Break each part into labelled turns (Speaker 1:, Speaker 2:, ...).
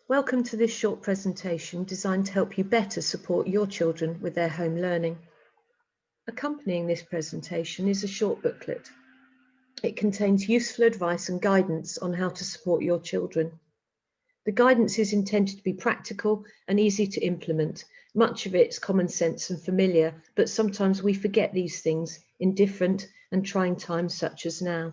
Speaker 1: Welcome to this short presentation designed to help you better support your children with their home learning. Accompanying this presentation is a short booklet. It contains useful advice and guidance on how to support your children. The guidance is intended to be practical and easy to implement. Much of it's common sense and familiar, but sometimes we forget these things in different and trying times such as now.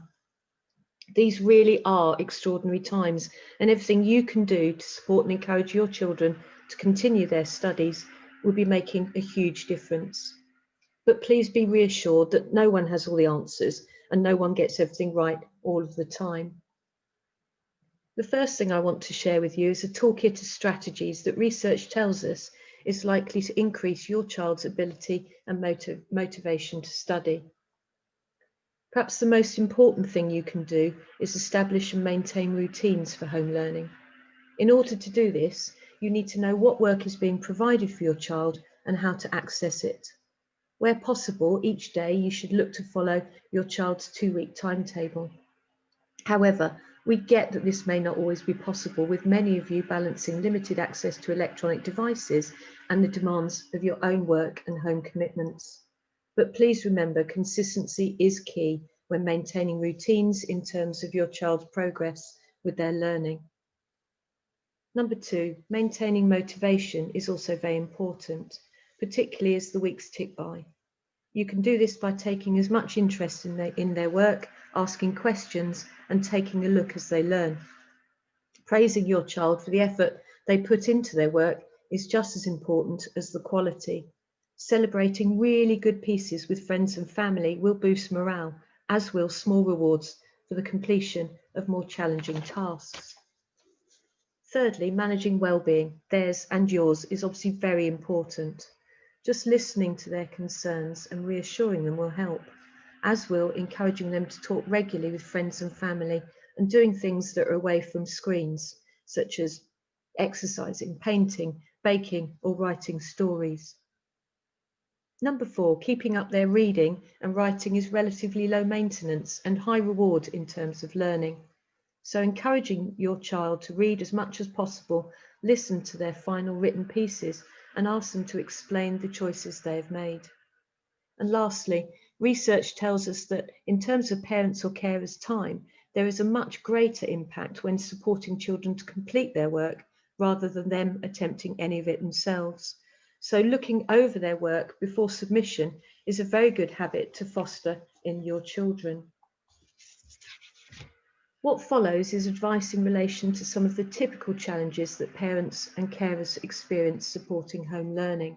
Speaker 1: These really are extraordinary times, and everything you can do to support and encourage your children to continue their studies will be making a huge difference. But please be reassured that no one has all the answers and no one gets everything right all of the time. The first thing I want to share with you is a toolkit of strategies that research tells us is likely to increase your child's ability and motivation to study. Perhaps the most important thing you can do is establish and maintain routines for home learning. In order to do this, you need to know what work is being provided for your child and how to access it. Where possible, each day you should look to follow your child's 2-week timetable. However, we get that this may not always be possible, with many of you balancing limited access to electronic devices and the demands of your own work and home commitments. But please remember, consistency is key when maintaining routines in terms of your child's progress with their learning. Number 2, maintaining motivation is also very important, particularly as the weeks tick by. You can do this by taking as much interest in their work, asking questions, and taking a look as they learn. Praising your child for the effort they put into their work is just as important as the quality. Celebrating really good pieces with friends and family will boost morale, as will small rewards for the completion of more challenging tasks. Thirdly, managing well-being, theirs and yours, is obviously very important. Just listening to their concerns and reassuring them will help, as will encouraging them to talk regularly with friends and family and doing things that are away from screens, such as exercising, painting, baking, or writing stories. Number 4, keeping up their reading and writing is relatively low maintenance and high reward in terms of learning. So encouraging your child to read as much as possible, listen to their final written pieces and ask them to explain the choices they have made. And lastly, research tells us that in terms of parents or carers' time, there is a much greater impact when supporting children to complete their work rather than them attempting any of it themselves. So looking over their work before submission is a very good habit to foster in your children. What follows is advice in relation to some of the typical challenges that parents and carers experience supporting home learning.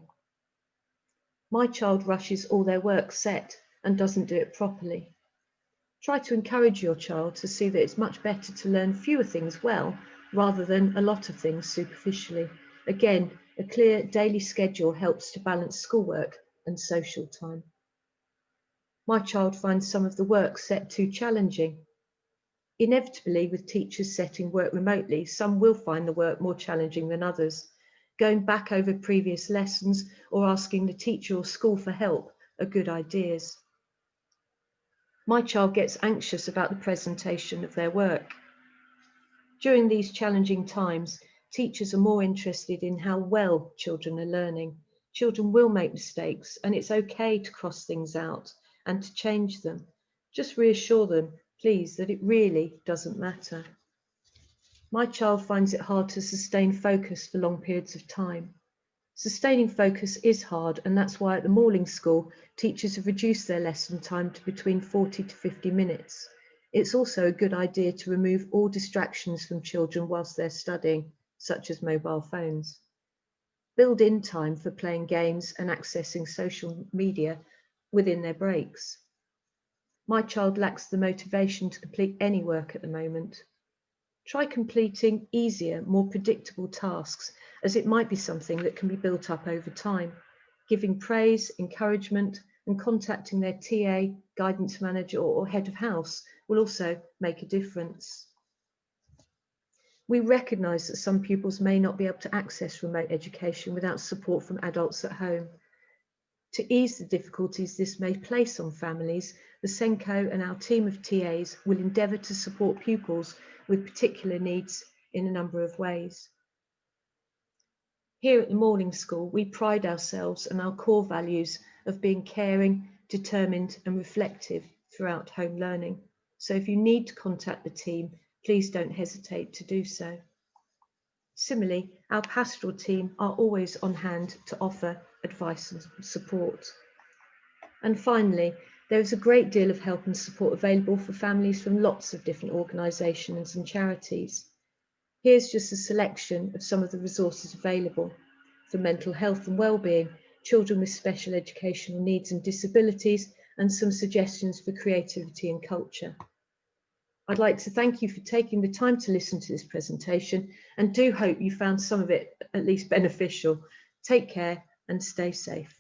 Speaker 1: My child rushes all their work set and doesn't do it properly. Try to encourage your child to see that it's much better to learn fewer things well rather than a lot of things superficially. Again, a clear daily schedule helps to balance schoolwork and social time. My child finds some of the work set too challenging. Inevitably, with teachers setting work remotely, some will find the work more challenging than others. Going back over previous lessons or asking the teacher or school for help are good ideas. My child gets anxious about the presentation of their work. During these challenging times, teachers are more interested in how well children are learning. Children will make mistakes, and it's okay to cross things out and to change them. Just reassure them, please, that it really doesn't matter. My child finds it hard to sustain focus for long periods of time. Sustaining focus is hard, and that's why at the Morling School, teachers have reduced their lesson time to between 40 to 50 minutes. It's also a good idea to remove all distractions from children whilst they're studying, such as mobile phones. Build in time for playing games and accessing social media within their breaks. My child lacks the motivation to complete any work at the moment. Try completing easier, more predictable tasks, as it might be something that can be built up over time. Giving praise, encouragement, and contacting their TA, guidance manager, or head of house will also make a difference. We recognise that some pupils may not be able to access remote education without support from adults at home. To ease the difficulties this may place on families, the SENCO and our team of TAs will endeavour to support pupils with particular needs in a number of ways. Here at the Morning School, we pride ourselves on our core values of being caring, determined and reflective throughout home learning. So if you need to contact the team, please don't hesitate to do so. Similarly, our pastoral team are always on hand to offer advice and support. And finally, there is a great deal of help and support available for families from lots of different organisations and charities. Here's just a selection of some of the resources available for mental health and wellbeing, children with special educational needs and disabilities, and some suggestions for creativity and culture. I'd like to thank you for taking the time to listen to this presentation and do hope you found some of it at least beneficial. Take care and stay safe.